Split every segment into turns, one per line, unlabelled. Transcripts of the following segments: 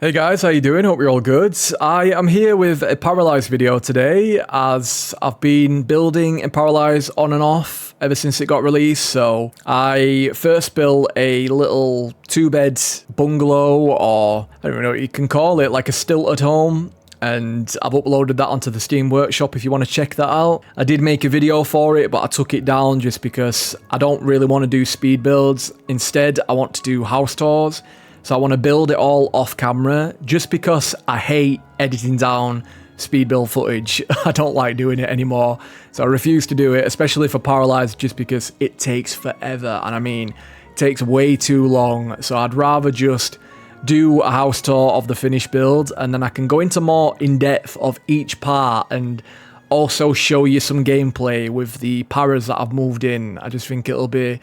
Hey guys, how you doing? Hope you're all good. I am here with a Paralives video today, as I've been building in Paralives on and off ever since it got released. So I first built a little 2-bed bungalow, or I don't even know what you can call it, like a stilted home. And I've uploaded that onto the Steam Workshop if you want to check that out. I did make a video for it, but I took it down just because I don't really want to do speed builds. Instead, I want to do house tours. So I want to build it all off camera, just because I hate editing down speed build footage. I don't like doing it anymore. So I refuse to do it, especially for Paralives, just because it takes forever. And I mean, it takes way too long. So I'd rather just do a house tour of the finished build, and then I can go into more in-depth of each part and also show you some gameplay with the paras that I've moved in. I just think it'll be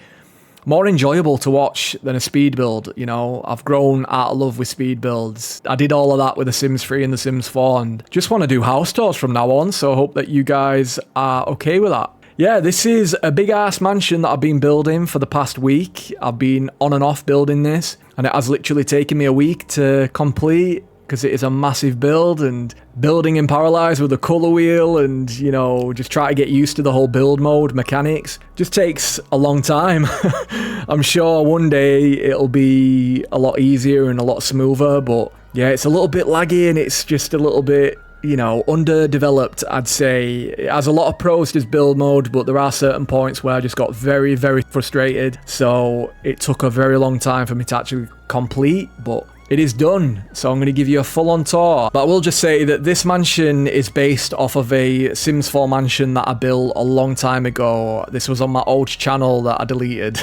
more enjoyable to watch than a speed build. You know, I've grown out of love with speed builds. I did all of that with The Sims 3 and The Sims 4, and just want to do house tours from now on, so I hope that you guys are okay with that. Yeah, this is a big ass mansion that I've been building for the past week. I've been on and off building this, and it has literally taken me a week to complete, because it is a massive build, and building in Paralives with a colour wheel and, you know, just try to get used to the whole build mode mechanics just takes a long time. I'm sure one day it'll be a lot easier and a lot smoother, but yeah, it's a little bit laggy and it's just a little bit, you know, underdeveloped, I'd say. It has a lot of pros, this build mode, but there are certain points where I just got very, very frustrated. So it took a very long time for me to actually complete, but it is done, so I'm going to give you a full-on tour. But I will just say that this mansion is based off of a Sims 4 mansion that I built a long time ago. This was on my old channel that I deleted.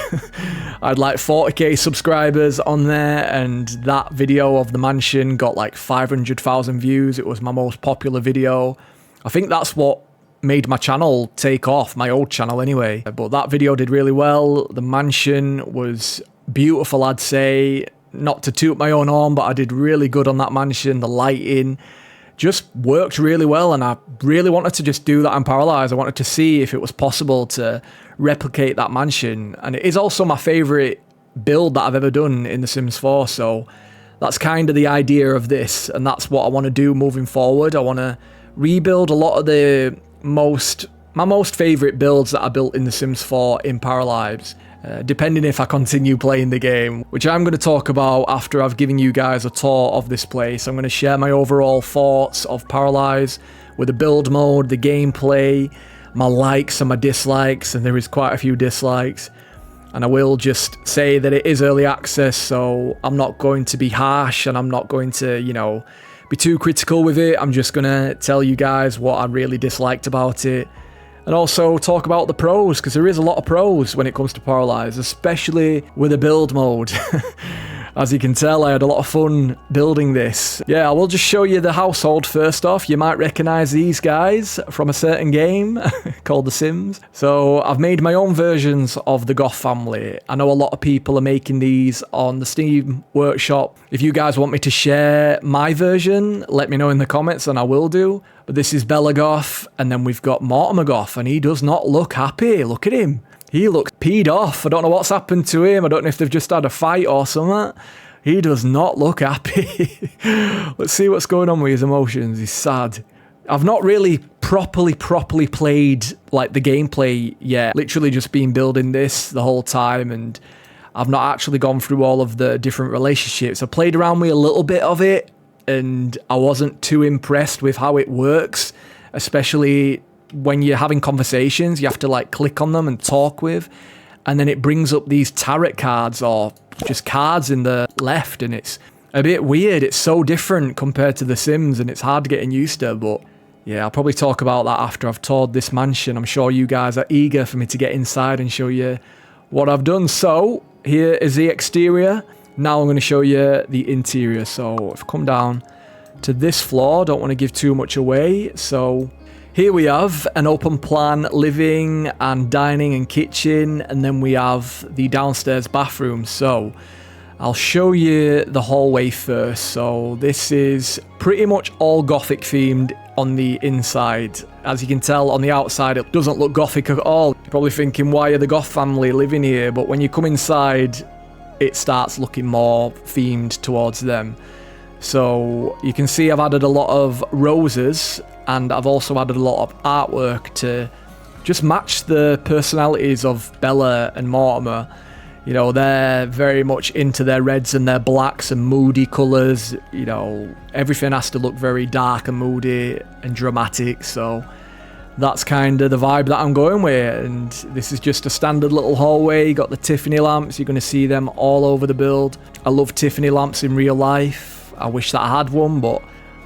I had like 40k subscribers on there, and that video of the mansion got like 500,000 views. It was my most popular video. I think that's what made my channel take off, my old channel anyway. But that video did really well. The mansion was beautiful, I'd say. Not to toot my own horn, but I did really good on that mansion. The lighting just worked really well, and I really wanted to just do that in Paralives. I wanted to see if it was possible to replicate that mansion, and it is also my favourite build that I've ever done in The Sims 4, so that's kind of the idea of this, and that's what I want to do moving forward. I want to rebuild a lot of my most favourite builds that I built in The Sims 4 in Paralives. Depending if I continue playing the game, which I'm going to talk about after I've given you guys a tour of this place. I'm going to share my overall thoughts of Paralives with the build mode, the gameplay, my likes and my dislikes, and there is quite a few dislikes. And I will just say that it is early access, so I'm not going to be harsh, and I'm not going to, you know, be too critical with it. I'm just going to tell you guys what I really disliked about it. And also talk about the pros, because there is a lot of pros when it comes to Paralives, especially with the build mode. As you can tell, I had a lot of fun building this. Yeah, I will just show you the household first off. You might recognize these guys from a certain game called The Sims. So I've made my own versions of the Goth family. I know a lot of people are making these on the Steam Workshop. If you guys want me to share my version, let me know in the comments and I will do. But this is Bella Goth, and then we've got Mortimer Goth, and he does not look happy. Look at him. He looks peed off. I don't know what's happened to him. I don't know if they've just had a fight or something. He does not look happy. Let's see what's going on with his emotions. He's sad. I've not really properly played like the gameplay yet. Literally just been building this the whole time, and I've not actually gone through all of the different relationships. I played around with a little bit of it, and I wasn't too impressed with how it works, especially when you're having conversations. You have to like click on them and talk with, and then it brings up these tarot cards or just cards in the left, and it's a bit weird. It's so different compared to The Sims, and it's hard getting used to. But yeah, I'll probably talk about that after I've toured this mansion. I'm sure you guys are eager for me to get inside and show you what I've done. So here is the exterior. Now I'm going to show you the interior. So I've come down to this floor. Don't want to give too much away. So here we have an open plan living and dining and kitchen, and then we have the downstairs bathroom. So I'll show you the hallway first. So this is pretty much all Gothic themed on the inside. As you can tell, on the outside it doesn't look Gothic at all. You're probably thinking, why are the Goth family living here? But when you come inside, it starts looking more themed towards them. So you can see I've added a lot of roses, and I've also added a lot of artwork to just match the personalities of Bella and Mortimer. You know, they're very much into their reds and their blacks and moody colours. You know, everything has to look very dark and moody and dramatic, so that's kind of the vibe that I'm going with. And this is just a standard little hallway. You got the Tiffany lamps, you're going to see them all over the build. I love Tiffany lamps in real life. I wish that I had one, but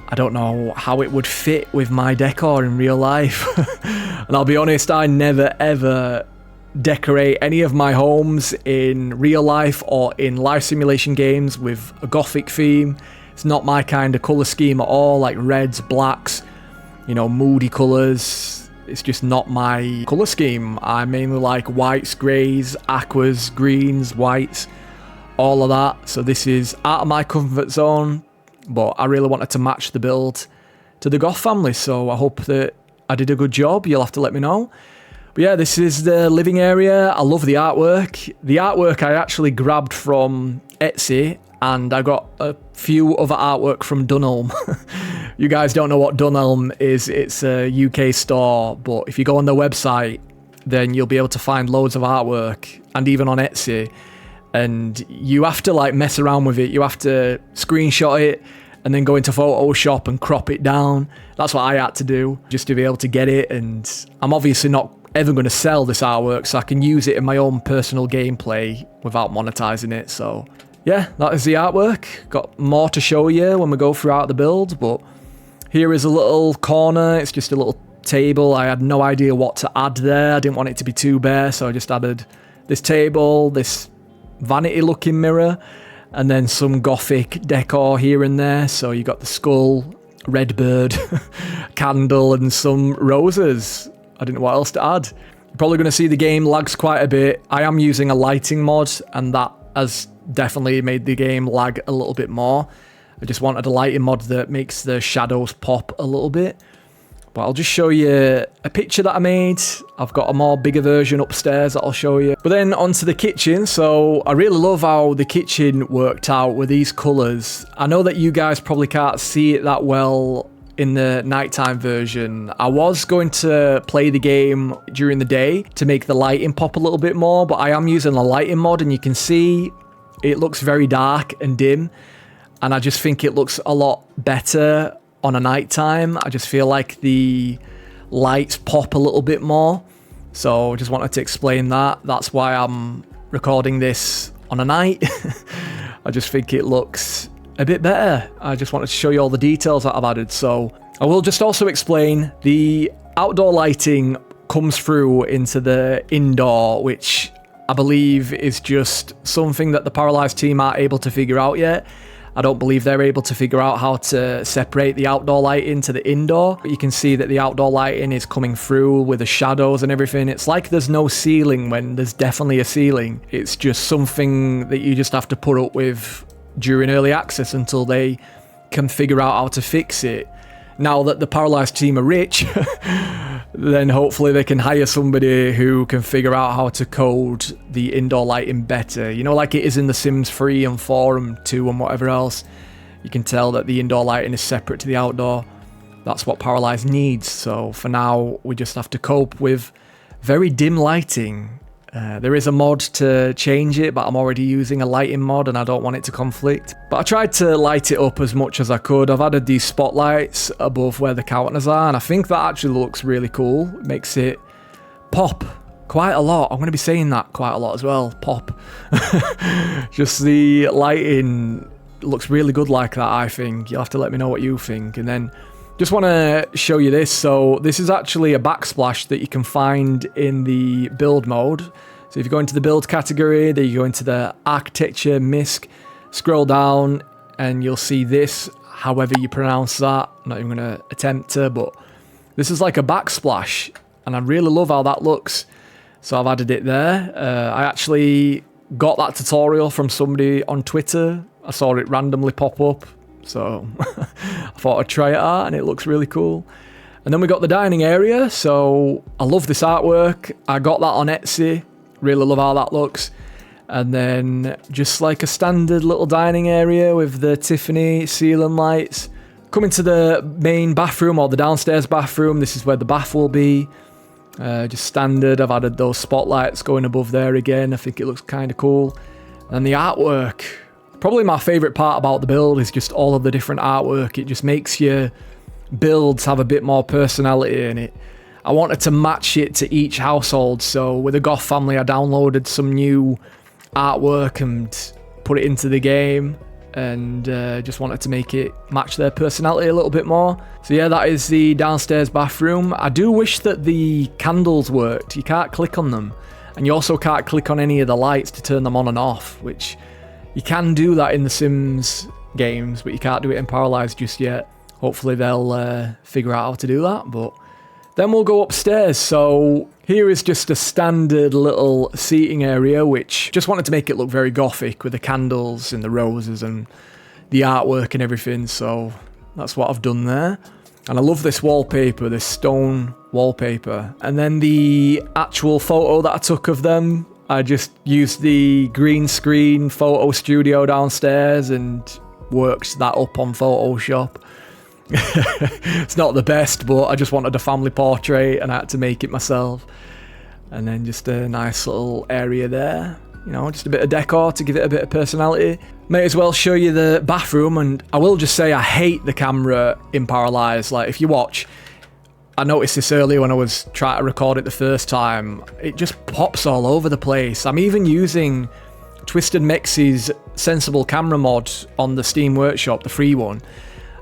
I don't know how it would fit with my decor in real life. And I'll be honest, I never ever decorate any of my homes in real life or in life simulation games with a gothic theme. It's not my kind of colour scheme at all, like reds, blacks, you know, moody colours. It's just not my colour scheme. I mainly like whites, greys, aquas, greens, whites, all of that. So this is out of my comfort zone, but I really wanted to match the build to the Goth family, so I hope that I did a good job. You'll have to let me know. But yeah, this is the living area. I love the artwork. The artwork I actually grabbed from Etsy, and I got a few other artwork from Dunelm. You guys don't know what Dunelm is. It's a UK store, but if you go on their website, then you'll be able to find loads of artwork, and even on Etsy. And you have to like mess around with it. You have to screenshot it and then go into Photoshop and crop it down. That's what I had to do just to be able to get it. And I'm obviously not ever going to sell this artwork, so I can use it in my own personal gameplay without monetizing it. So yeah, that is the artwork. Got more to show you when we go throughout the build, but here is a little corner. It's just a little table. I had no idea what to add there. I didn't want it to be too bare, so I just added this table, this vanity looking mirror, and then some gothic decor here and there. So you got the skull, red bird, candle, and some roses. I didn't know what else to add. You're probably going to see the game lags quite a bit. I am using a lighting mod, and that has definitely made the game lag a little bit more. I just wanted a lighting mod that makes the shadows pop a little bit. But I'll just show you a picture that I made. I've got a more bigger version upstairs that I'll show you. But then onto the kitchen. So I really love how the kitchen worked out with these colours. I know that you guys probably can't see it that well in the nighttime version. I was going to play the game during the day to make the lighting pop a little bit more, but I am using a lighting mod, and you can see it looks very dark and dim. And I just think it looks a lot better on a nighttime. I just feel like the lights pop a little bit more. So I just wanted to explain that. That's why I'm recording this on a night. I just think it looks a bit better. I just wanted to show you all the details that I've added. So I will just also explain the outdoor lighting comes through into the indoor, which I believe is just something that the Paralives team aren't able to figure out yet. I don't believe they're able to figure out how to separate the outdoor lighting to the indoor. You can see that the outdoor lighting is coming through with the shadows and everything. It's like there's no ceiling when there's definitely a ceiling. It's just something that you just have to put up with during early access until they can figure out how to fix it. Now that the Paralives team are rich, then hopefully they can hire somebody who can figure out how to code the indoor lighting better. You know, like it is in The Sims 3 and 4 and 2 and whatever else. You can tell that the indoor lighting is separate to the outdoor. That's what Paralives needs. So for now, we just have to cope with very dim lighting. There is a mod to change it, but I'm already using a lighting mod and I don't want it to conflict. But I tried to light it up as much as I could. I've added these spotlights above where the counters are, and I think that actually looks really cool. It makes it pop quite a lot. I'm going to be saying that quite a lot as well. Pop. Just the lighting looks really good like that, I think. You'll have to let me know what you think. And then just want to show you this. So this is actually a backsplash that you can find in the build mode. So if you go into the build category, then you go into the architecture misc, scroll down, and you'll see this, however you pronounce that. I'm not even going to attempt to, but this is like a backsplash, and I really love how that looks. So I've added it there. I actually got that tutorial from somebody on Twitter. I saw it randomly pop up, so I thought I'd try it out, and it looks really cool. And then we got the dining area. So I love this artwork. I got that on Etsy. Really love how that looks. And then just like a standard little dining area with the Tiffany ceiling lights. Coming to the main bathroom or the downstairs bathroom, this is where the bath will be. Just standard. I've added those spotlights going above there again. I think it looks kind of cool. And the artwork, probably my favorite part about the build is just all of the different artwork. It just makes your builds have a bit more personality in it. I wanted to match it to each household, so with the Goth family I downloaded some new artwork and put it into the game, and just wanted to make it match their personality a little bit more. So yeah, that is the downstairs bathroom. I do wish that the candles worked. You can't click on them, and you also can't click on any of the lights to turn them on and off, which you can do that in the Sims games, but you can't do it in Paralives just yet. Hopefully they'll figure out how to do that. But then we'll go upstairs. So here is just a standard little seating area, which just wanted to make it look very gothic with the candles and the roses and the artwork and everything. So that's what I've done there. And I love this wallpaper, this stone wallpaper. And then the actual photo that I took of them, I just used the green screen photo studio downstairs and worked that up on Photoshop. It's not the best, but I just wanted a family portrait and I had to make it myself. And then just a nice little area there, you know, just a bit of decor to give it a bit of personality. May as well show you the bathroom, and I will just say I hate the camera in Paralives. Like, if you watch, I noticed this earlier when I was trying to record it the first time, it just pops all over the place. I'm even using Twisted Mex's Sensible Camera mod on the Steam Workshop, the free one.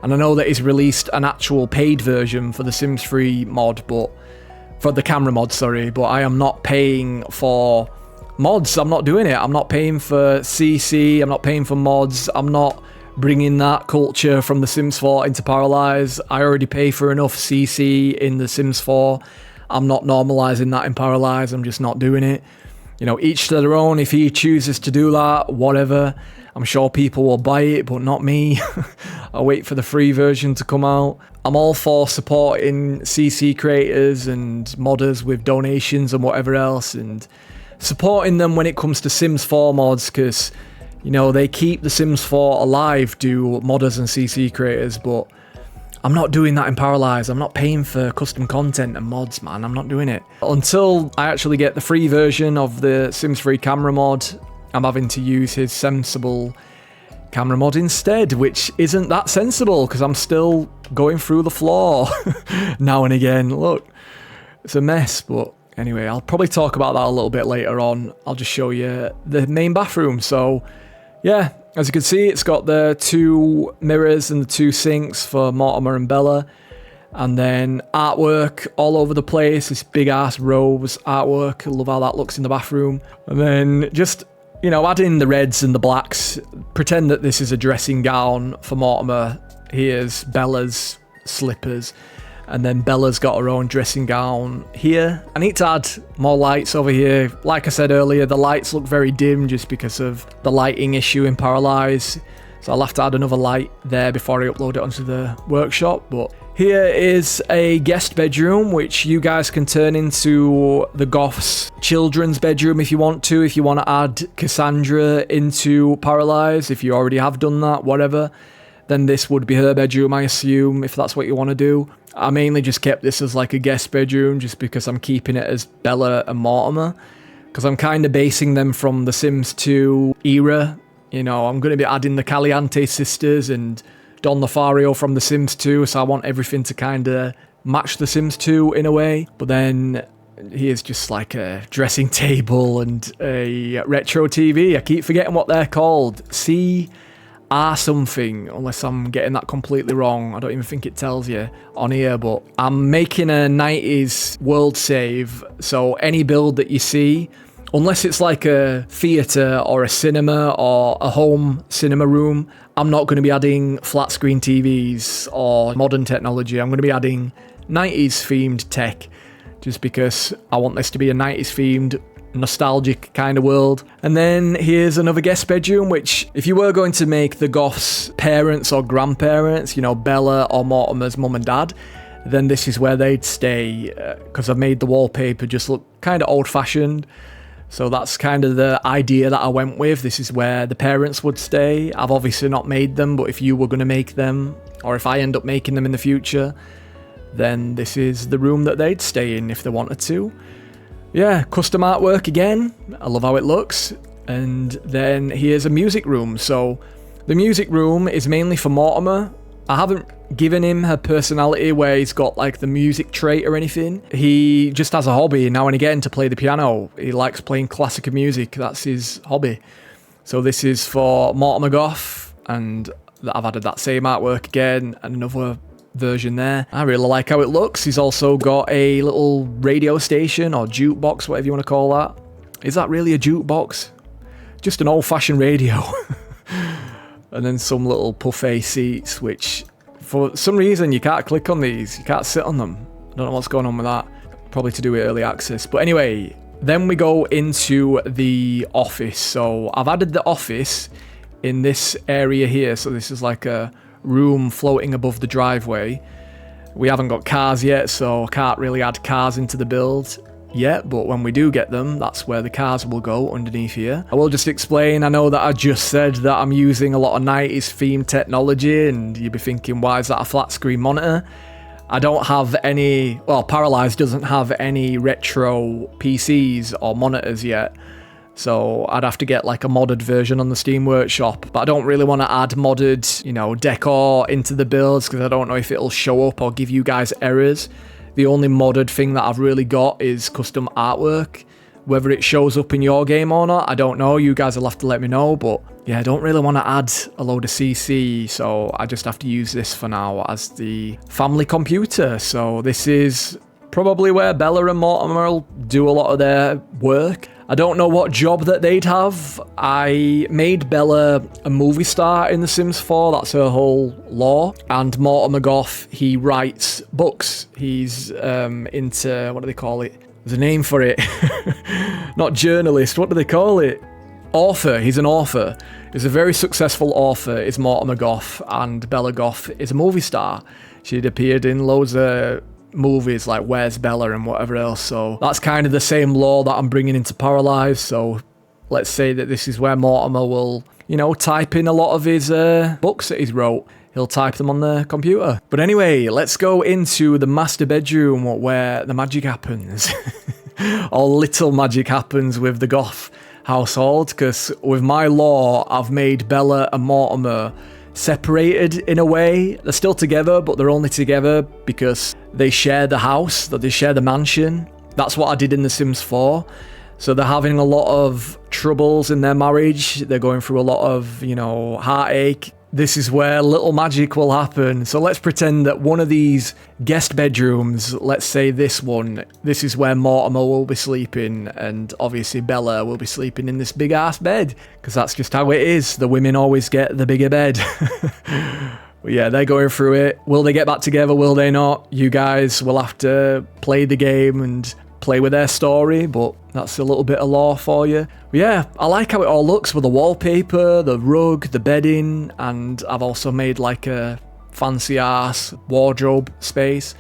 And I know that he's released an actual paid version for the Sims 3 mod, but for the camera mod, sorry, but I am not paying for mods. I'm not doing it. I'm not paying for CC. I'm not paying for mods. I'm not bringing that culture from the Sims 4 into Paralives. I already pay for enough CC in the Sims 4. I'm not normalizing that in Paralives. I'm just not doing it. You know, each to their own. If he chooses to do that, whatever. I'm sure people will buy it, but not me. I'll wait for the free version to come out. I'm all for supporting CC creators and modders with donations and whatever else, and supporting them when it comes to Sims 4 mods, because, you know, they keep the Sims 4 alive, do modders and CC creators, but I'm not doing that in Paralives. I'm not paying for custom content and mods, man. I'm not doing it. Until I actually get the free version of the Sims 3 camera mod, I'm having to use his sensible camera mod instead, which isn't that sensible because I'm still going through the floor now and again. Look, it's a mess, but anyway, I'll probably talk about that a little bit later on. I'll just show you the main bathroom. So yeah, as you can see, it's got the 2 mirrors and the 2 sinks for Mortimer and Bella. And then artwork all over the place, this big ass rose artwork. I love how that looks in the bathroom. And then just, you know, add in the reds and the blacks. Pretend that this is a dressing gown for Mortimer. Here's Bella's slippers. And then Bella's got her own dressing gown here. I need to add more lights over here. Like I said earlier, the lights look very dim just because of the lighting issue in Paralives. So I'll have to add another light there before I upload it onto the workshop. But here is a guest bedroom, which you guys can turn into the Goth's children's bedroom if you want to. If you want to add Cassandra into Paralives, if you already have done that, whatever, then this would be her bedroom, I assume, if that's what you want to do. I mainly just kept this as like a guest bedroom just because I'm keeping it as Bella and Mortimer, because I'm kind of basing them from the Sims 2 era. You know, I'm going to be adding the Caliente sisters and Don Lothario from The Sims 2, so I want everything to kind of match The Sims 2 in a way. But then here's just like a dressing table and a retro TV. I keep forgetting what they're called. CR something, unless I'm getting that completely wrong. I don't even think it tells you on here, but I'm making a 90s world save, so any build that you see, unless it's like a theatre or a cinema or a home cinema room, I'm not going to be adding flat screen TVs or modern technology. I'm going to be adding 90s themed tech just because I want this to be a 90s themed nostalgic kind of world. And then here's another guest bedroom, which if you were going to make the Goth's parents or grandparents, you know, Bella or Mortimer's mum and dad, then this is where they'd stay, because I've made the wallpaper just look kind of old-fashioned. So that's kind of the idea that I went with. This is where the parents would stay. I've obviously not made them, but if you were going to make them, or if I end up making them in the future, then this is the room that they'd stay in if they wanted to. Yeah, custom artwork again. I love how it looks. And then here's a music room. So the music room is mainly for Mortimer. I haven't given him a personality where he's got like the music trait or anything. He just has a hobby now and again to play the piano. He likes playing classical music. That's his hobby. So this is for Mortimer Goff, and I've added that same artwork again and another version there. I really like how it looks. He's also got a little radio station or jukebox, whatever you want to call that. Is that really a jukebox? Just an old-fashioned radio. And then some little buffet seats, which for some reason you can't click on these. You can't sit on them. I don't know what's going on with that. Probably to do with early access. But anyway, then we go into the office. So I've added the office in this area here. So this is like a room floating above the driveway. We haven't got cars yet, so I can't really add cars into the build yet, but when we do get them, that's where the cars will go, underneath here. I will just explain, I know that I just said that I'm using a lot of 90s themed technology, and you'll be thinking, why is that a flat screen monitor? I don't have any, well, Paralives doesn't have any retro PCs or monitors yet, so I'd have to get like a modded version on the Steam Workshop, but I don't really want to add modded, you know, decor into the builds, because I don't know if it'll show up or give you guys errors. The only modded thing that I've really got is custom artwork. Whether it shows up in your game or not, I don't know. You guys will have to let me know. But yeah, I don't really want to add a load of CC, so I just have to use this for now as the family computer. So this is probably where Bella and Mortimer will do a lot of their work. I don't know what job that they'd have. I made Bella a movie star in The Sims 4. That's her whole lore. And Mortimer Goff, he writes books. He's into, what do they call it? There's a name for it. Not journalist, what do they call it? Author. He's an author. He's a very successful author, is Mortimer Goff. And Bella Goff is a movie star. She'd appeared in loads of movies like Where's Bella and whatever else, so that's kind of the same lore that I'm bringing into Paralives. So let's say that this is where Mortimer will, you know, type in a lot of his books that he's wrote. He'll type them on the computer. But anyway, let's go into the master bedroom where the magic happens. Or little magic happens with the Goff household, because with my lore, I've made Bella and Mortimer separated in a way. They're still together, but they're only together because they share the house, that they share the mansion. That's what I did in The Sims 4. So they're having a lot of troubles in their marriage. They're going through a lot of, you know, heartache. This is where little magic will happen. So let's pretend that one of these guest bedrooms, let's say this one, this is where Mortimer will be sleeping, and obviously Bella will be sleeping in this big ass bed, because that's just how it is. The women always get the bigger bed. But yeah, they're going through it. Will they get back together? Will they not? You guys will have to play the game and play with their story, but that's a little bit of lore for you. But yeah, I like how it all looks with the wallpaper, the rug, the bedding, and I've also made like a fancy ass wardrobe space.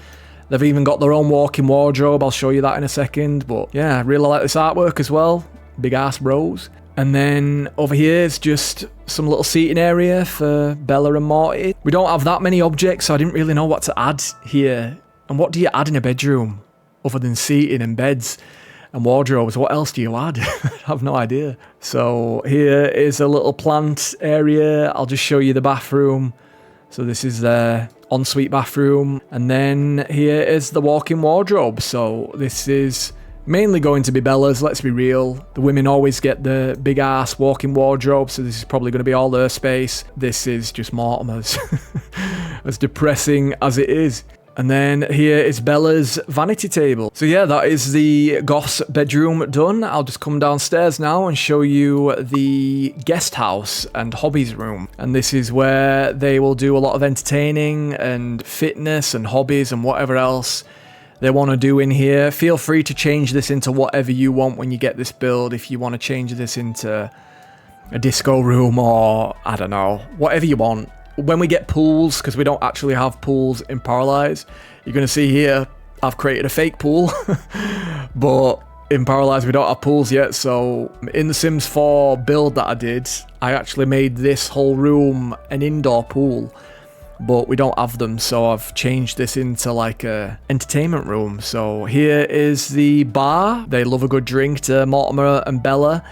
They've even got their own walk-in wardrobe. I'll show you that in a second. But yeah, I really like this artwork as well. Big ass rose. And then over here is just some little seating area for Bella and Morty. We don't have that many objects, so I didn't really know what to add here. And what do you add in a bedroom other than seating and beds and wardrobes? What else do you add? I have no idea. So here is a little plant area. I'll just show you the bathroom. So this is their ensuite bathroom. And then here is the walk-in wardrobe. So this is mainly going to be Bella's, let's be real. The women always get the big ass walk-in wardrobe, so this is probably going to be all their space. This is just Mortimer's. As depressing as it is. And then here is Bella's vanity table. So yeah, that is the Goth's bedroom done. I'll just come downstairs now and show you the guest house and hobbies room. And this is where they will do a lot of entertaining and fitness and hobbies and whatever else they want to do in here. Feel free to change this into whatever you want when you get this build. If you want to change this into a disco room or, I don't know, whatever you want. When we get pools, because we don't actually have pools in Paralives, you're going to see here, I've created a fake pool. But in Paralives we don't have pools yet, so in the Sims 4 build that I did, I actually made this whole room an indoor pool, but we don't have them, so I've changed this into like a entertainment room. So here is the bar. They love a good drink to Mortimer and Bella.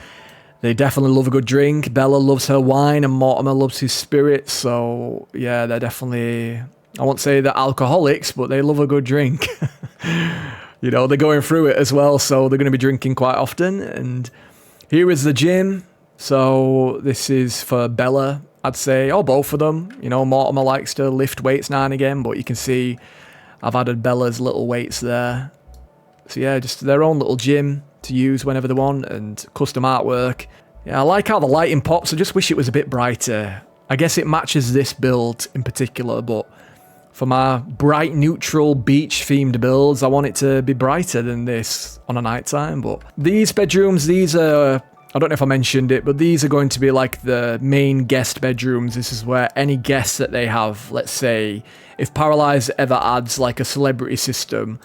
They definitely love a good drink. Bella loves her wine and Mortimer loves his spirits. So yeah, they're definitely, I won't say they're alcoholics, but they love a good drink. You know, they're going through it as well, so they're going to be drinking quite often. And here is the gym. So this is for Bella, I'd say, or both of them. You know, Mortimer likes to lift weights now and again, but you can see I've added Bella's little weights there. So yeah, just their own little gym to use whenever they want, and custom artwork. Yeah, I like how the lighting pops. I just wish it was a bit brighter. I guess it matches this build in particular, but for my bright, neutral, beach-themed builds, I want it to be brighter than this on a nighttime. But these bedrooms, these are, I don't know if I mentioned it, but these are going to be like the main guest bedrooms. This is where any guests that they have, let's say, if Paralives ever adds like a celebrity system,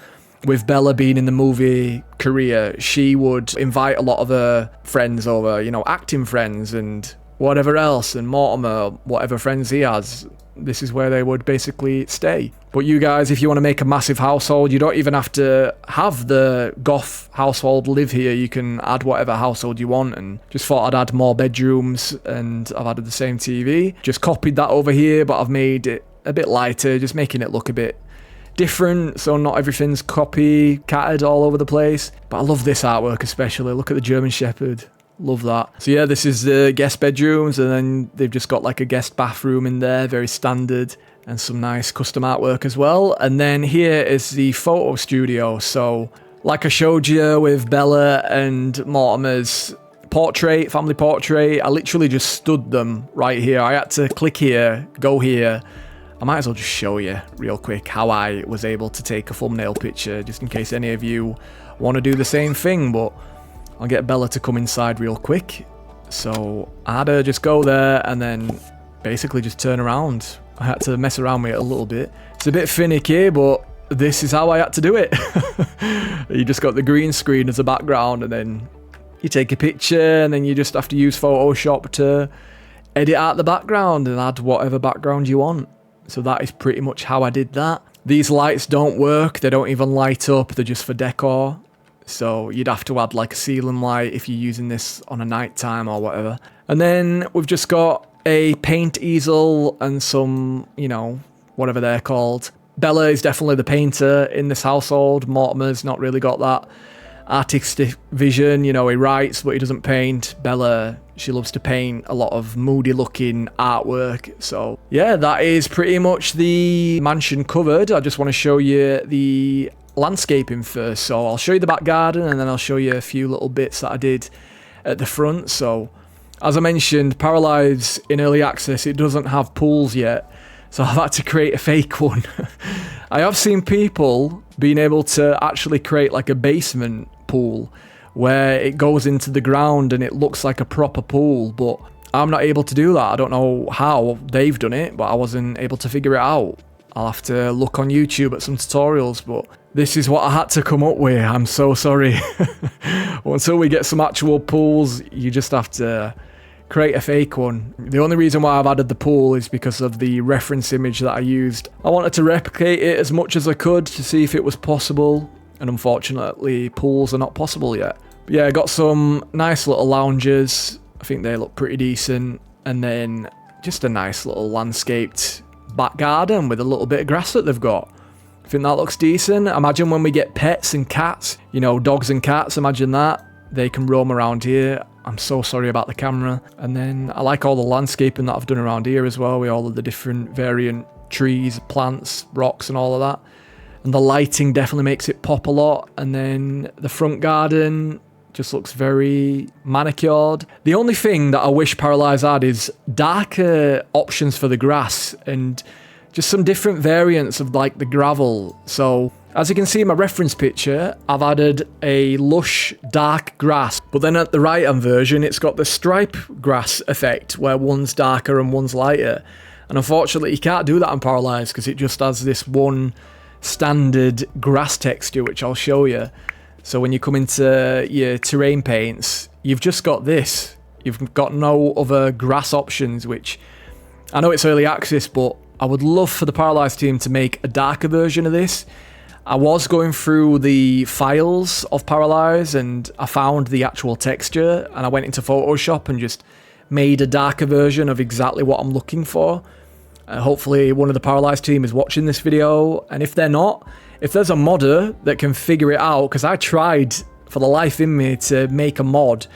with Bella being in the movie career, she would invite a lot of her friends over, you know, acting friends and whatever else, and Mortimer, whatever friends he has. This is where they would basically stay. But you guys, if you want to make a massive household, you don't even have to have the goth household live here. You can add whatever household you want, and just thought I'd add more bedrooms, and I've added the same TV. Just copied that over here, but I've made it a bit lighter, just making it look a bit different, so not everything's copycatted all over the place. But I love this artwork especially. Look at the German Shepherd. Love that. So yeah, this is the guest bedrooms, and then they've just got like a guest bathroom in there, very standard, and some nice custom artwork as well. And then here is the photo studio. So like I showed you with Bella and Mortimer's portrait, family portrait, I literally just stood them right here. I had to click here, go here. I might as well just show you real quick how I was able to take a thumbnail picture, just in case any of you want to do the same thing. But I'll get Bella to come inside real quick. So I had her just go there and then basically just turn around. I had to mess around with it a little bit. It's a bit finicky, but this is how I had to do it. You just got the green screen as a background, and then you take a picture, and then you just have to use Photoshop to edit out the background and add whatever background you want. So that is pretty much how I did that. These lights don't work. They don't even light up. They're just for decor. So you'd have to add like a ceiling light if you're using this on a night time or whatever. And then we've just got a paint easel and some, you know, whatever they're called. Bella is definitely the painter in this household. Mortimer's not really got that artistic vision. You know, he writes, but he doesn't paint. Bella, she loves to paint a lot of moody looking artwork. So yeah, that is pretty much the mansion covered. I just want to show you the landscaping first. So I'll show you the back garden, and then I'll show you a few little bits that I did at the front. So as I mentioned, Paralives in early access, it doesn't have pools yet, so I've had to create a fake one. I have seen people being able to actually create like a basement pool where it goes into the ground and it looks like a proper pool, but I'm not able to do that. I don't know how they've done it, but I wasn't able to figure it out. I'll have to look on YouTube at some tutorials, but this is what I had to come up with. I'm so sorry. Until we get some actual pools, you just have to create a fake one. The only reason why I've added the pool is because of the reference image that I used. I wanted to replicate it as much as I could to see if it was possible, and unfortunately pools are not possible yet. But yeah, I got some nice little lounges. I think they look pretty decent, and then just a nice little landscaped back garden with a little bit of grass that they've got. I think that looks decent. Imagine when we get pets and cats, you know, dogs and cats, imagine that. They can roam around here. I'm so sorry about the camera. And then I like all the landscaping that I've done around here as well, with all of the different variant trees, plants, rocks and all of that. And the lighting definitely makes it pop a lot. And then the front garden just looks very manicured. The only thing that I wish Paralives had is darker options for the grass and just some different variants of like the gravel. So as you can see in my reference picture, I've added a lush dark grass, but then at the right hand version it's got the stripe grass effect where one's darker and one's lighter. And unfortunately you can't do that on Paralives because it just has this one standard grass texture, which I'll show you. So when you come into your terrain paints, you've just got this. You've got no other grass options, which I know it's early access, but I would love for the Paralives team to make a darker version of this. I was going through the files of Paralives and I found the actual texture, and I went into Photoshop and just made a darker version of exactly what I'm looking for. Hopefully one of the Paralives team is watching this video, and if they're not, if there's a modder that can figure it out, because I tried for the life in me to make a mod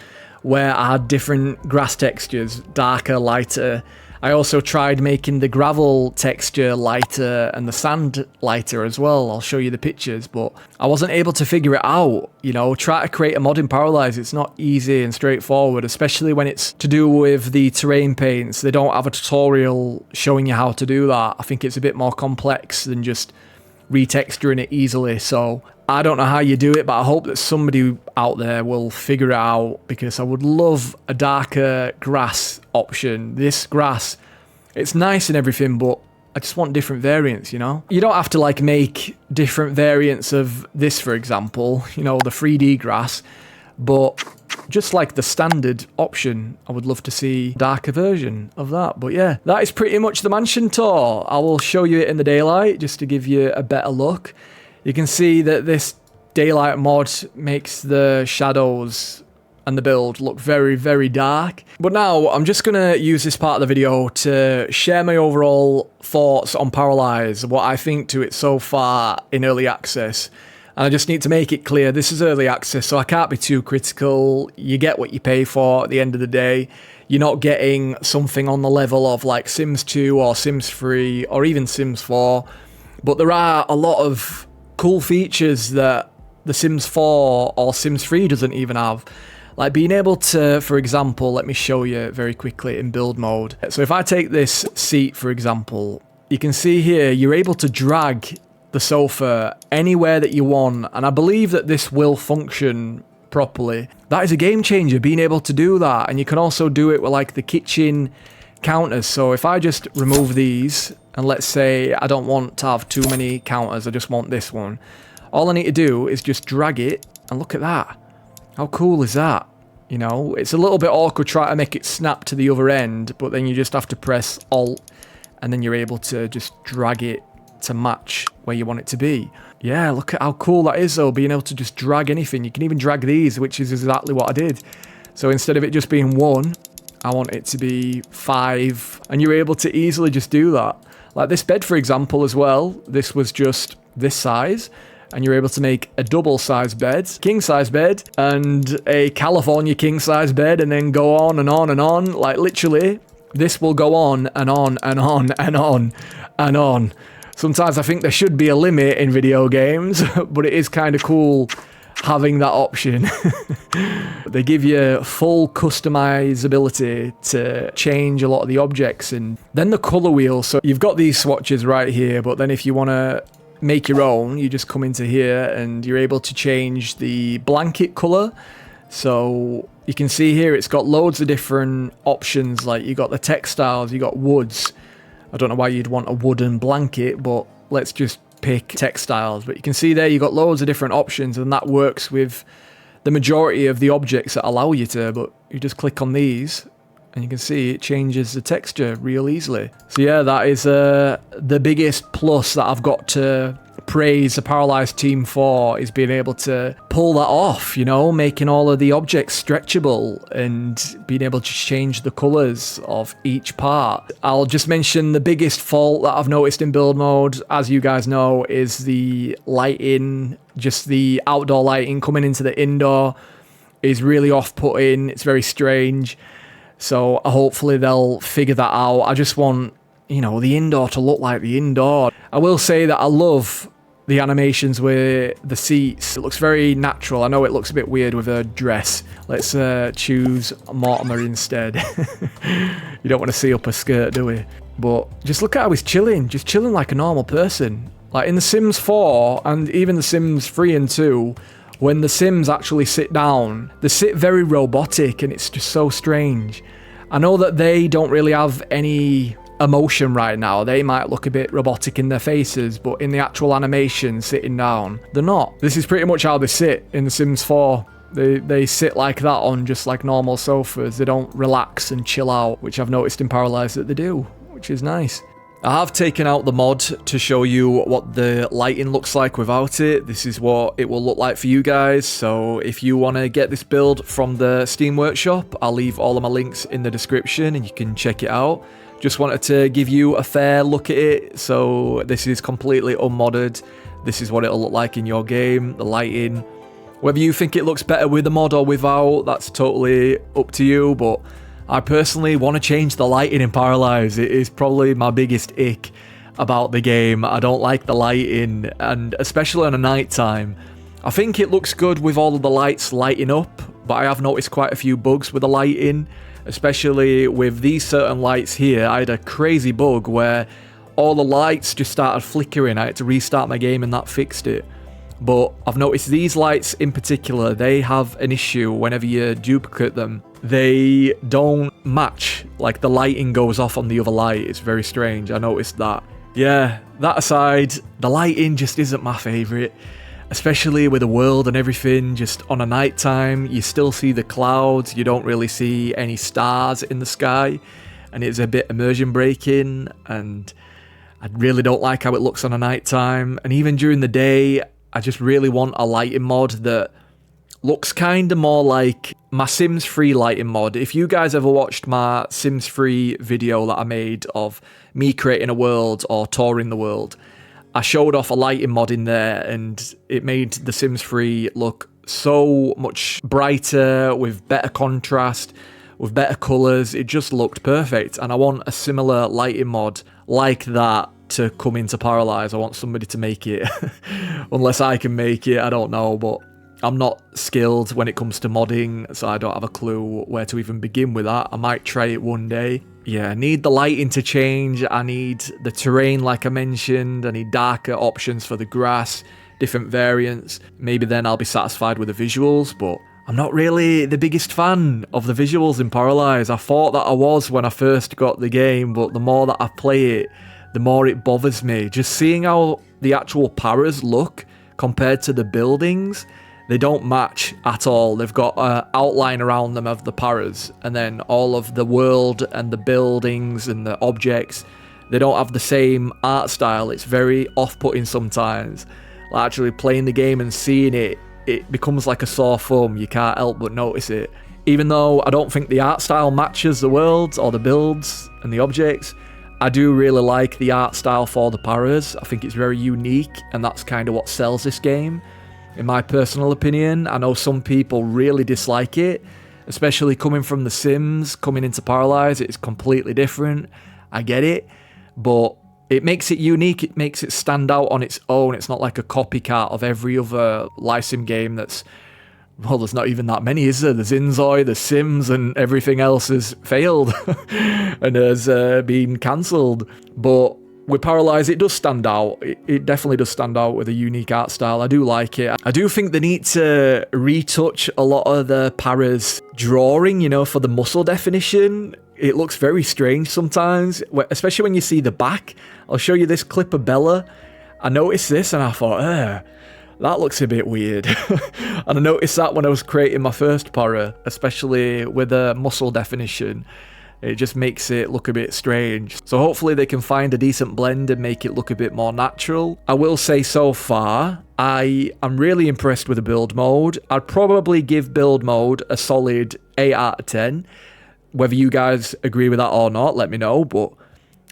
where I had different grass textures, darker, lighter. I also tried making the gravel texture lighter and the sand lighter as well. I'll show you the pictures, but I wasn't able to figure it out. You know, try to create a mod in Paralives, it's not easy and straightforward, especially when it's to do with the terrain paints. They don't have a tutorial showing you how to do that. I think it's a bit more complex than just retexturing it easily. So I don't know how you do it, but I hope that somebody out there will figure it out, because I would love a darker grass option. This grass, it's nice and everything, but I just want different variants, you know? You don't have to like make different variants of this, for example, you know, the 3D grass, but just like the standard option, I would love to see a darker version of that. But yeah, that is pretty much the mansion tour. I will show you it in the daylight just to give you a better look. You can see that this daylight mod makes the shadows and the build look very, very dark. But now I'm just going to use this part of the video to share my overall thoughts on Paralives, what I think to it so far in early access. And I just need to make it clear, this is early access, so I can't be too critical. You get what you pay for at the end of the day. You're not getting something on the level of like Sims 2 or Sims 3 or even Sims 4. But there are a lot of cool features that the Sims 4 or Sims 3 doesn't even have. Like being able to, for example, let me show you very quickly in build mode. So if I take this seat, for example, you can see here, you're able to drag the sofa anywhere that you want. And I believe that this will function properly. That is a game changer, being able to do that. And you can also do it with like the kitchen counters. So if I just remove these, and let's say I don't want to have too many counters, I just want this one. All I need to do is just drag it, and look at that. How cool is that? You know, it's a little bit awkward trying to make it snap to the other end, but then you just have to press Alt, and then you're able to just drag it to match where you want it to be. Yeah, look at how cool that is though, being able to just drag anything. You can even drag these, which is exactly what I did. So instead of it just being 1, I want it to be 5, and you're able to easily just do that. Like this bed, for example, as well, this was just this size, and you're able to make a double size bed, king size bed, and a California king size bed, and then go on and on and on. Like literally, this will go on and on and on and on and on. Sometimes I think there should be a limit in video games, but it is kind of cool having that option. They give you full customizability to change a lot of the objects. And then the color wheel, so you've got these swatches right here, but then if you want to make your own, you just come into here and you're able to change the blanket color. So you can see here it's got loads of different options, like you got the textiles, you got woods. I don't know why you'd want a wooden blanket, but let's just pick textiles. But you can see there you got loads of different options, and that works with the majority of the objects that allow you to. But you just click on these and you can see it changes the texture real easily. So yeah, that is the biggest plus that I've got to praise the Paralives team for, is being able to pull that off, you know, making all of the objects stretchable and being able to change the colors of each part. I'll just mention the biggest fault that I've noticed in build mode, as you guys know, is the lighting. Just the outdoor lighting coming into the indoor is really off-putting. It's very strange. So hopefully they'll figure that out. I just want, you know, the indoor to look like the indoor. I will say that I love the animations with the seats. It looks very natural. I know it looks a bit weird with a dress. Let's choose Mortimer instead. You don't want to see up a skirt, do we? But just look at how he's chilling. Just chilling like a normal person. Like in The Sims 4 and even The Sims 3 and 2, when the Sims actually sit down, they sit very robotic and it's just so strange. I know that they don't really have any emotion right now. They might look a bit robotic in their faces, but in the actual animation sitting down, they're not. This is pretty much how they sit in The Sims 4. They sit like that on just like normal sofas. They don't relax and chill out, which I've noticed in Paralives that they do, which is nice. I have taken out the mod to show you what the lighting looks like without it. This is what it will look like for you guys. So if you want to get this build from the Steam Workshop, I'll leave all of my links in the description and you can check it out. Just wanted to give you a fair look at it. So this is completely unmodded. This is what it'll look like in your game, the lighting. Whether you think it looks better with the mod or without, that's totally up to you, but I personally want to change the lighting in Paralives. It is probably my biggest ick about the game. I don't like the lighting, and especially on a night time. I think it looks good with all of the lights lighting up, but I have noticed quite a few bugs with the lighting, especially with these certain lights here. I had a crazy bug where all the lights just started flickering. I had to restart my game and that fixed it. But I've noticed these lights in particular, they have an issue whenever you duplicate them. They don't match, like the lighting goes off on the other light. It's very strange, I noticed that. Yeah, that aside, the lighting just isn't my favourite. Especially with the world and everything, just on a night time, you still see the clouds, you don't really see any stars in the sky. And it's a bit immersion breaking, and I really don't like how it looks on a night time. And even during the day, I just really want a lighting mod that looks kind of more like my Sims 3 lighting mod. If you guys ever watched my Sims 3 video that I made of me creating a world or touring the world, I showed off a lighting mod in there and it made the Sims 3 look so much brighter, with better contrast, with better colours. It just looked perfect, and I want a similar lighting mod like that to come into Paralives. I want somebody to make it. Unless I can make it, I don't know, but I'm not skilled when it comes to modding, so I don't have a clue where to even begin with that. I might try it one day. Yeah, I need the lighting to change. I need the terrain like I mentioned. I need darker options for the grass, different variants. Maybe then I'll be satisfied with the visuals, but I'm not really the biggest fan of the visuals in Paralives. I thought that I was when I first got the game, but the more that I play it, the more it bothers me. Just seeing how the actual paras look compared to the buildings, they don't match at all. They've got an outline around them of the paras, and then all of the world and the buildings and the objects, they don't have the same art style. It's very off-putting sometimes. Like actually playing the game and seeing it, it becomes like a sore thumb. You can't help but notice it. Even though I don't think the art style matches the worlds or the builds and the objects, I do really like the art style for the paras. I think it's very unique, and that's kind of what sells this game, in my personal opinion. I know some people really dislike it, especially coming from The Sims, coming into Paralives. It's completely different. I get it, but it makes it unique. It makes it stand out on its own. It's not like a copycat of every other live sim game that's, well, there's not even that many, is there? There's Inzoi, The Sims, and everything else has failed and has been cancelled. But with Paralives, it does stand out. It definitely does stand out with a unique art style. I do like it. I do think they need to retouch a lot of the paras drawing, you know, for the muscle definition. It looks very strange sometimes, especially when you see the back. I'll show you this clip of Bella. I noticed this and I thought, that looks a bit weird. And I noticed that when I was creating my first para, especially with the muscle definition. It just makes it look a bit strange. So hopefully they can find a decent blend and make it look a bit more natural. I will say so far, I am really impressed with the build mode. I'd probably give build mode a solid 8 out of 10. Whether you guys agree with that or not, let me know. But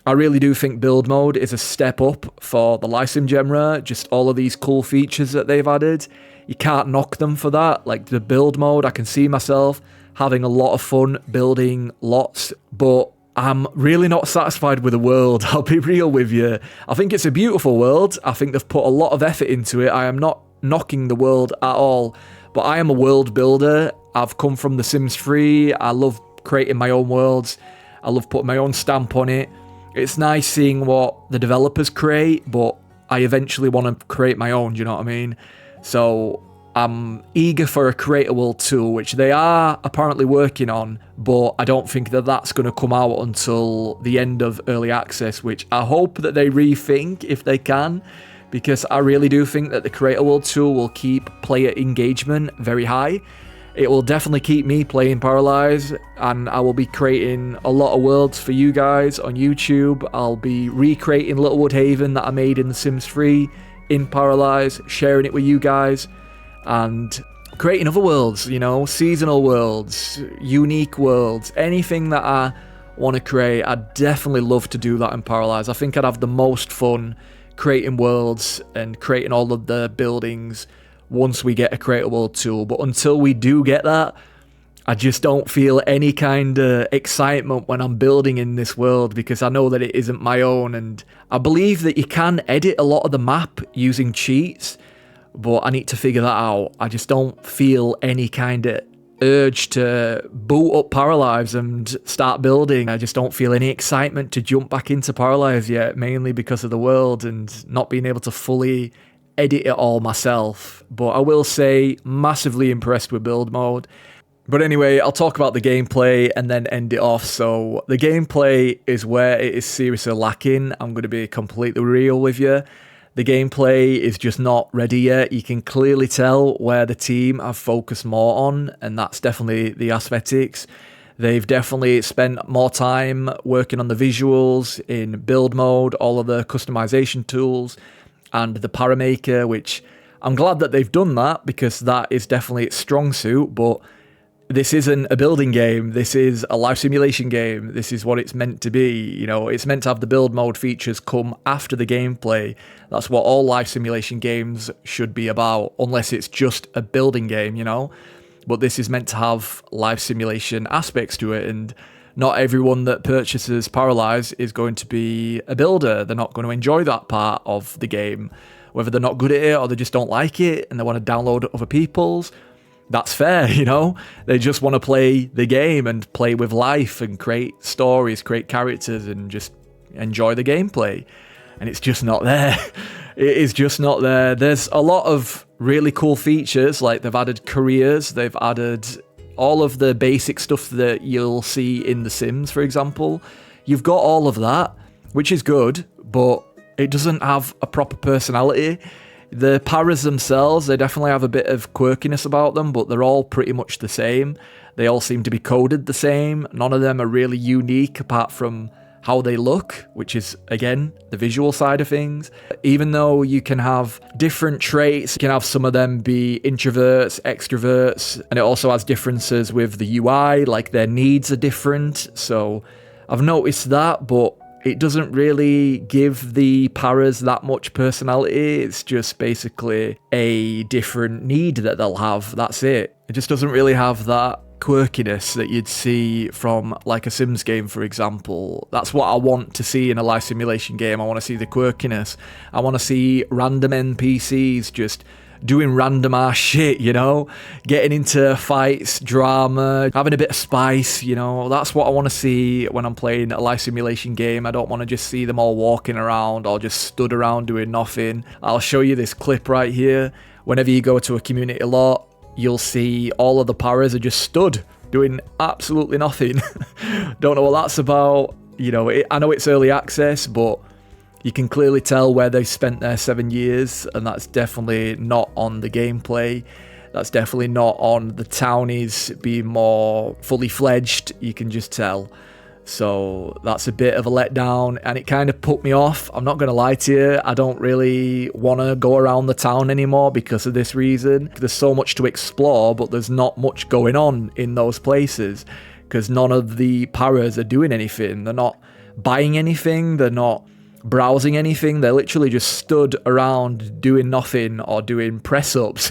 I really do think build mode is a step up for the live sim genre. Just all of these cool features that they've added. You can't knock them for that. Like the build mode, I can see myself having a lot of fun building lots, but I'm really not satisfied with the world. I'll be real with you. I think it's a beautiful world. I think they've put a lot of effort into it. I am not knocking the world at all, but I am a world builder. I've come from The Sims 3. I love creating my own worlds. I love putting my own stamp on it. It's nice seeing what the developers create, but I eventually want to create my own, do you know what I mean? So I'm eager for a Creator World tool, which they are apparently working on, but I don't think that that's going to come out until the end of early access, which I hope that they rethink if they can, because I really do think that the Creator World tool will keep player engagement very high. It will definitely keep me playing Paralives, and I will be creating a lot of worlds for you guys on YouTube. I'll be recreating Littlewood Haven that I made in The Sims 3 in Paralives, sharing it with you guys, and creating other worlds, you know, seasonal worlds, unique worlds, anything that I want to create. I'd definitely love to do that in Paralives. I think I'd have the most fun creating worlds and creating all of the buildings once we get a Creator World tool. But until we do get that, I just don't feel any kind of excitement when I'm building in this world, because I know that it isn't my own, and I believe that you can edit a lot of the map using cheats, but I need to figure that out. I just don't feel any kind of urge to boot up Paralives and start building. I just don't feel any excitement to jump back into Paralives yet, mainly because of the world and not being able to fully edit it all myself. But I will say, massively impressed with build mode. But anyway, I'll talk about the gameplay and then end it off. So the gameplay is where it is seriously lacking. I'm going to be completely real with you. The gameplay is just not ready yet. You can clearly tell where the team have focused more on, and that's definitely the aesthetics. They've definitely spent more time working on the visuals in build mode, all of the customization tools, and the Paramaker, which I'm glad that they've done that, because that is definitely its strong suit. But this isn't a building game. This is a life simulation game. This is what it's meant to be. You know, it's meant to have the build mode features come after the gameplay. That's what all life simulation games should be about, unless it's just a building game, you know. But this is meant to have life simulation aspects to it, and not everyone that purchases Paralives is going to be a builder. They're not going to enjoy that part of the game, whether they're not good at it or they just don't like it and they want to download other people's. That's fair, you know. They just want to play the game and play with life and create stories, create characters, and just enjoy the gameplay. And it's just not there. It is just not there. There's a lot of really cool features, like they've added careers, they've added all of the basic stuff that you'll see in The Sims, for example. You've got all of that, which is good, but it doesn't have a proper personality. The paras themselves, they definitely have a bit of quirkiness about them, but they're all pretty much the same. They all seem to be coded the same. None of them are really unique apart from how they look, which is, again, the visual side of things. Even though you can have different traits, you can have some of them be introverts, extroverts, and it also has differences with the UI, like their needs are different. So I've noticed that, but it doesn't really give the paras that much personality. It's just basically a different need that they'll have. That's it. It just doesn't really have that quirkiness that you'd see from like a Sims game, for example. That's what I want to see in a life simulation game. I want to see the quirkiness. I want to see random NPCs just doing random ass shit, you know, getting into fights, drama, having a bit of spice, you know. That's what I want to see when I'm playing a life simulation game. I don't want to just see them all walking around or just stood around doing nothing. I'll show you this clip right here. Whenever you go to a community lot, you'll see all of the paras are just stood doing absolutely nothing. Don't know what that's about. You know, I know it's early access, but you can clearly tell where they've spent their 7 years, and that's definitely not on the gameplay. That's definitely not on the townies being more fully fledged. You can just tell. So that's a bit of a letdown, and it kind of put me off. I'm not going to lie to you. I don't really want to go around the town anymore because of this reason. There's so much to explore, but there's not much going on in those places because none of the paras are doing anything. They're not buying anything. They're not browsing anything. They're literally just stood around doing nothing or doing press-ups,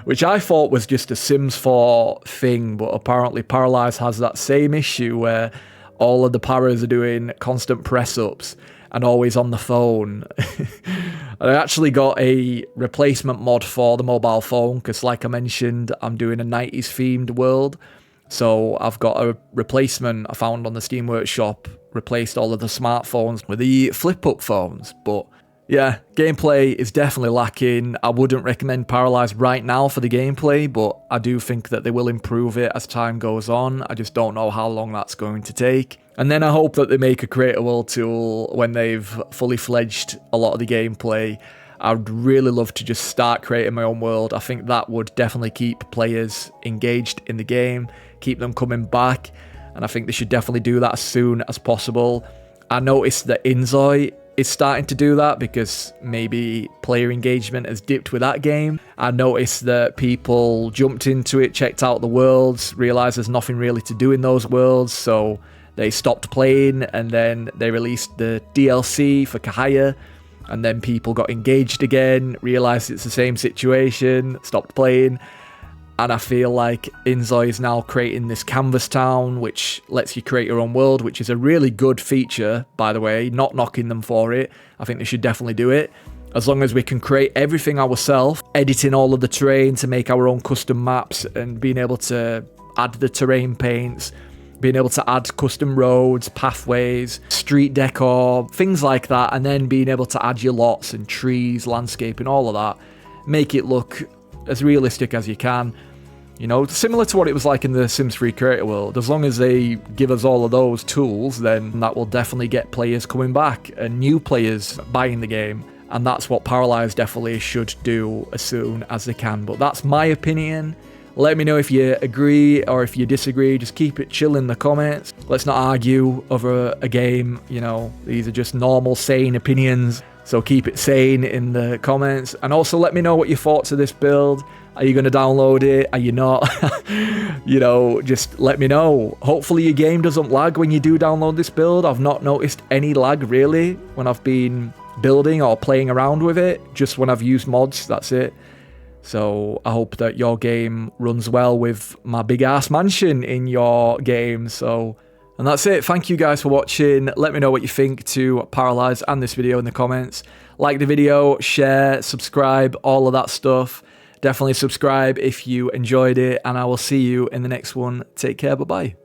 which I thought was just a Sims 4 thing, but apparently Paralives has that same issue where all of the paras are doing constant press-ups and always on the phone. I actually got a replacement mod for the mobile phone because, like I mentioned, I'm doing a 90s themed world. So I've got a replacement I found on the Steam Workshop, replaced all of the smartphones with the flip-up phones. But Yeah, gameplay is definitely lacking. I wouldn't recommend Paralives right now for the gameplay, but I do think that they will improve it as time goes on. I just don't know how long that's going to take. And then I hope that they make a create a world tool when they've fully fledged a lot of the gameplay. I'd really love to just start creating my own world. I think that would definitely keep players engaged in the game, keep them coming back, and I think they should definitely do that as soon as possible. I noticed that Inzoi is starting to do that because maybe player engagement has dipped with that game. I noticed that people jumped into it, checked out the worlds, realised there's nothing really to do in those worlds, so they stopped playing, and then they released the DLC for Kahaya, and then people got engaged again, realised it's the same situation, stopped playing. And I feel like Inzoi is now creating this canvas town, which lets you create your own world, which is a really good feature, by the way, not knocking them for it. I think they should definitely do it. As long as we can create everything ourselves, editing all of the terrain to make our own custom maps, and being able to add the terrain paints, being able to add custom roads, pathways, street decor, things like that, and then being able to add your lots and trees, landscaping, all of that. Make it look as realistic as you can, you know, similar to what it was like in the Sims 3 creator world. As long as they give us all of those tools, then that will definitely get players coming back and new players buying the game, and that's what Paralives definitely should do as soon as they can. But that's my opinion. Let me know if you agree or if you disagree. Just keep it chill in the comments. Let's not argue over a game, you know, these are just normal sane opinions. So keep it sane in the comments. And also let me know what your thoughts of this build. Are you going to download it? Are you not? You know, just let me know. Hopefully your game doesn't lag when you do download this build. I've not noticed any lag really when I've been building or playing around with it. Just when I've used mods, that's it. So I hope that your game runs well with my big ass mansion in your game. And that's it. Thank you guys for watching. Let me know what you think to Paralives and this video in the comments. Like the video, share, subscribe, all of that stuff. Definitely subscribe if you enjoyed it, and I will see you in the next one. Take care. Bye-bye.